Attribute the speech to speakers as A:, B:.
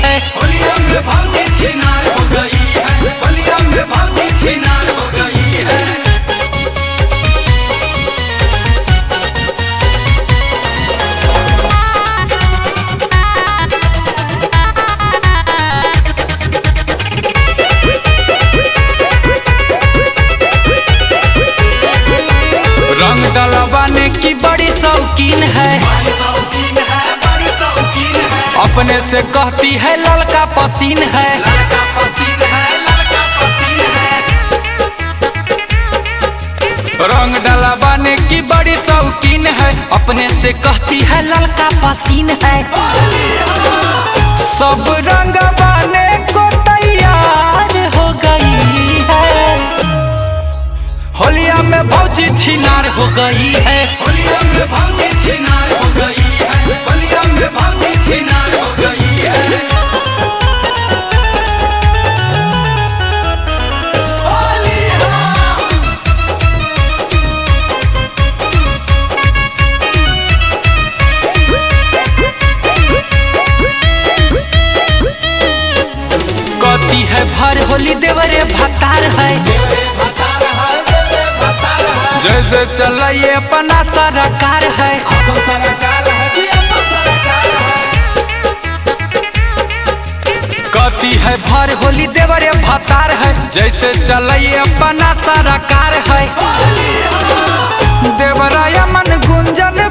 A: है।
B: होलिया में भौजी छिनार हो गई है, होलिया में भौजी छिनार हो गई है।
A: रंग डलवाने की बड़ी शौकीन है,
B: बड़ी शौकीन है, बड़ी शौकीन है।
A: अपने से कहती है ललका पसीन है।
B: ललका पसीन है, ललका पसीन है।
A: रंग डलवाने की बड़ी शौकीन है, अपने से कहती है ललका पसीन है। सब रंग बाने को तैयार हो गई है। होलिया में भौजी छिनार हो गई है।
B: होलिया में भौजी छिनार हो गई है, होलिया में भौजी छिनार हो गई है। होलिया
A: कहती है भर होली देवरे भतार है।
B: भतार है, भतार है।
A: जैसे चलाइए अपना सरकार है।
B: अपन सरकार है कि अपन सरकार है।
A: कहती है भर होली देवरे भतार है, जैसे चलाइए अपना सरकार है। देवराया मन गुंजन